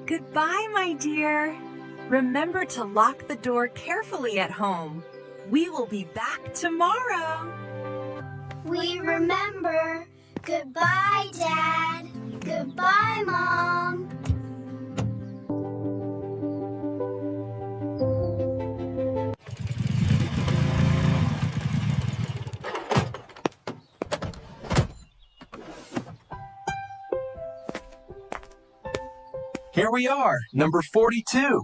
Goodbye, my dear. Remember to lock the door carefully at home. We will be back tomorrow. We remember. Goodbye, Dad. Goodbye, Mom. Here we are, number 42.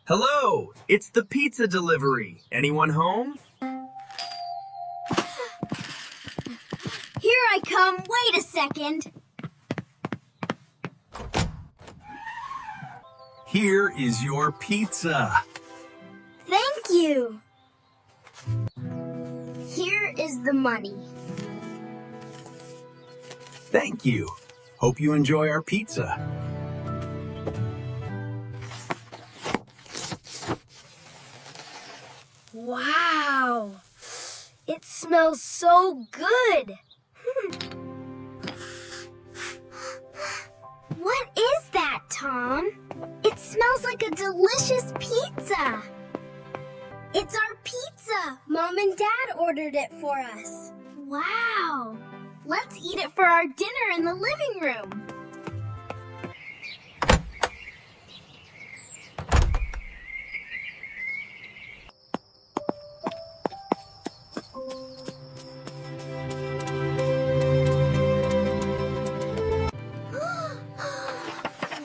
Hello, it's the pizza delivery. Anyone home? Here I come. Wait a second. Here is your pizza. Thank you. Here is the money. Thank you. Hope you enjoy our pizza. Wow. It smells so good. What is that, Tom? It smells like a delicious pizza. It's our pizza. Mom and Dad ordered it for us. Wow. Let's eat it for our dinner in the living room.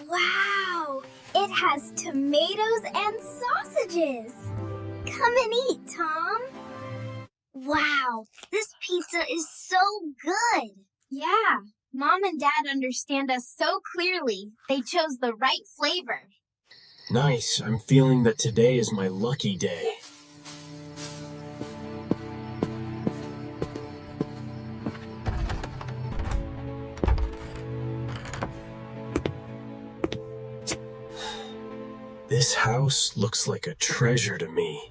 Wow. It has tomatoes and sausages. Come and eat, Tom. Wow, this pizza is so good. Yeah, Mom and Dad understand us so clearly. They chose the right flavor. Nice. I'm feeling that today is my lucky day. This house looks like a treasure to me.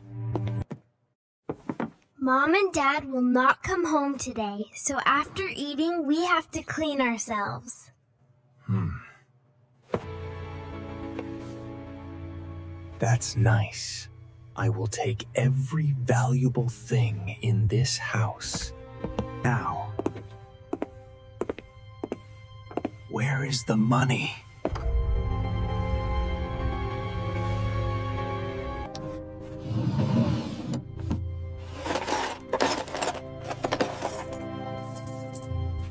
Mom and Dad will not come home today, so after eating, we have to clean ourselves. That's nice. I will take every valuable thing in this house. Now, where is the money?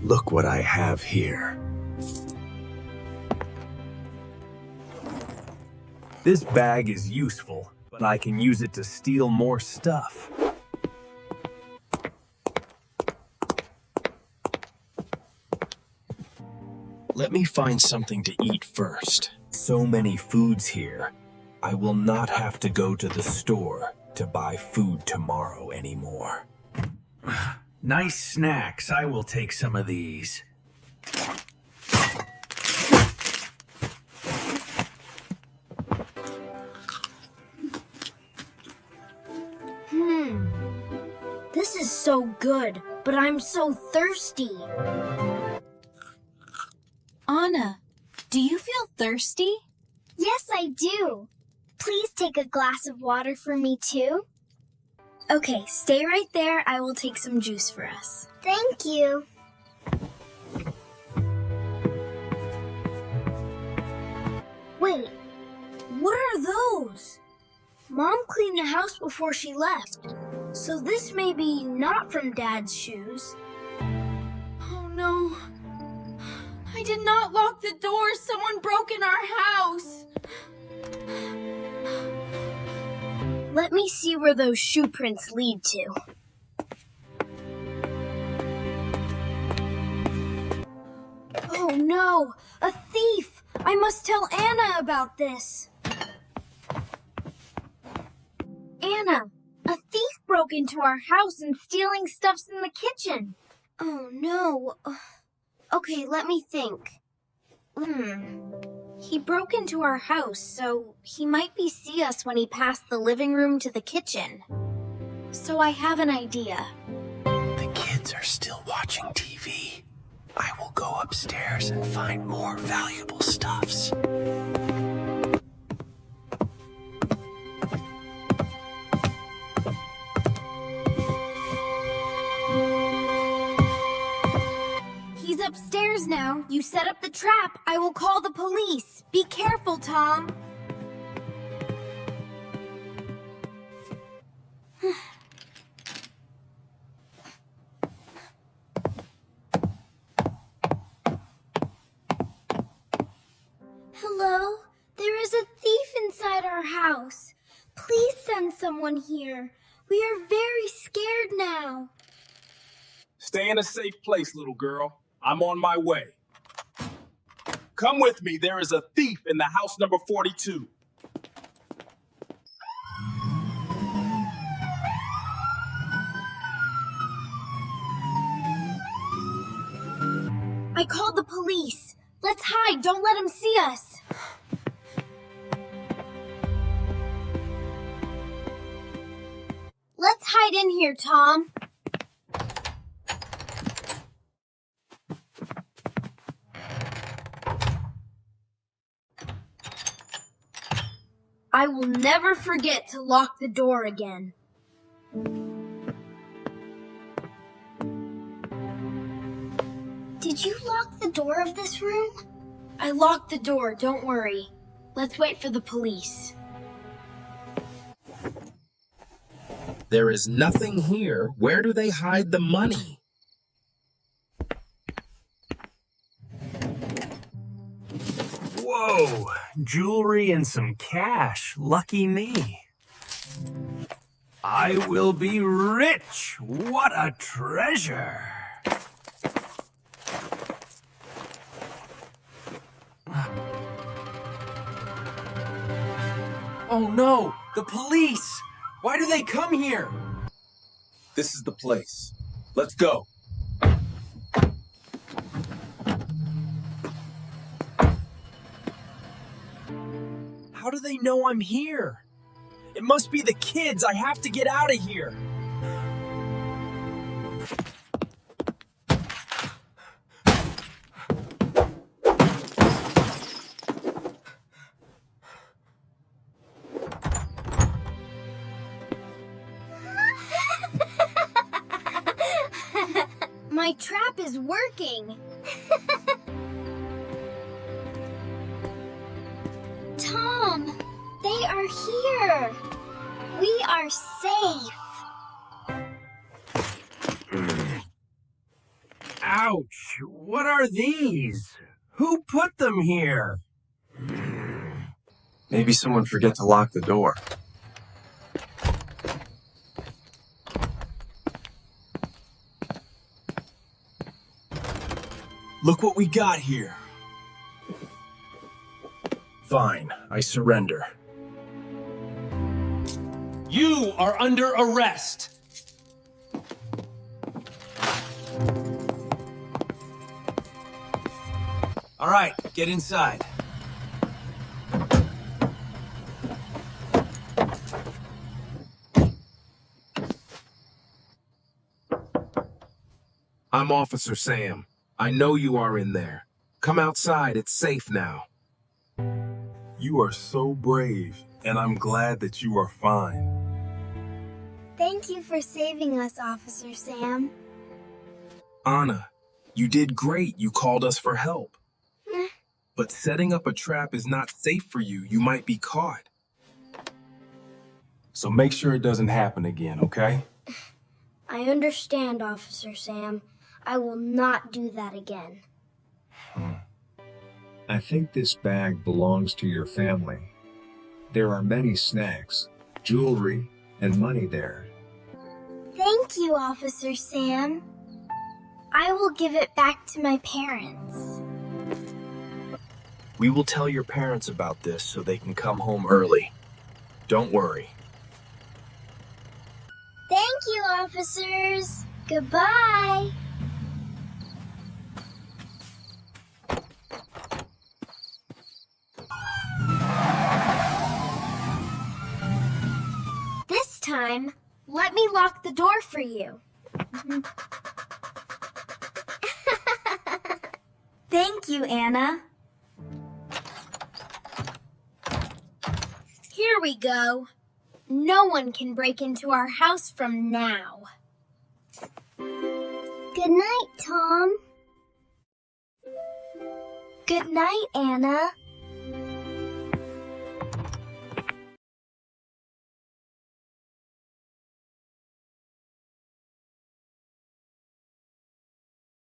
Look what I have here. This bag is useful, but I can use it to steal more stuff. Let me find something to eat first. So many foods here. I will not have to go to the store to buy food tomorrow anymore. Nice snacks. I will take some of these. This is so good, but I'm so thirsty. Anna, do you feel thirsty? Yes, I do. Please take a glass of water for me, too. Okay, stay right there. I will take some juice for us. Thank you. Wait, what are those? Mom cleaned the house before she left, so this may be not from Dad's shoes. Oh no. I did not lock the door. Someone broke in our house. Let me see where those shoe prints lead to. Oh no, a thief! I must tell Anna about this. Anna, a thief broke into our house and stealing stuffs in the kitchen. Oh no. Okay, let me think. He broke into our house, so he might see us when he passed the living room to the kitchen. So I have an idea. The kids are still watching TV. upstairs and find more valuable stuffs. He's upstairs now. You set up the trap. I will call the police. Be careful, Tom. Hello? There is a thief inside our house. Please send someone here. We are very scared now. Stay in a safe place, little girl. I'm on my way. Come with me. There is a thief in the house number 42. I called the police. Let's hide. Don't let him see us. Let's hide in here, Tom. I will never forget to lock the door again. Did you lock the door of this room? I locked the door, don't worry. Let's wait for the police. There is nothing here. Where do they hide the money? Whoa! Jewelry and some cash. Lucky me. I will be rich. What a treasure. Oh no! The police! Why do they come here? This is the place. Let's go. How do they know I'm here? It must be the kids. I have to get out of here. My trap is working. Tom, they are here. We are safe. Ouch! What are these? Who put them here? Maybe someone forget to lock the door. Look what we got here. Fine, I surrender. You are under arrest. All right, get inside. I'm Officer Sam. I know you are in there. Come outside, it's safe now. You are so brave, and I'm glad that you are fine. Thank you for saving us, Officer Sam. Anna, you did great. You called us for help. But setting up a trap is not safe for you. You might be caught. So make sure it doesn't happen again, okay? I understand, Officer Sam. I will not do that again. I think this bag belongs to your family. There are many snacks, jewelry, and money there. Thank you, Officer Sam. I will give it back to my parents. We will tell your parents about this so they can come home early. Don't worry. Thank you, officers. Goodbye. This time, let me lock the door for you. Thank you, Anna. Here we go. No one can break into our house from now. Good night, Tom. Good night, Anna.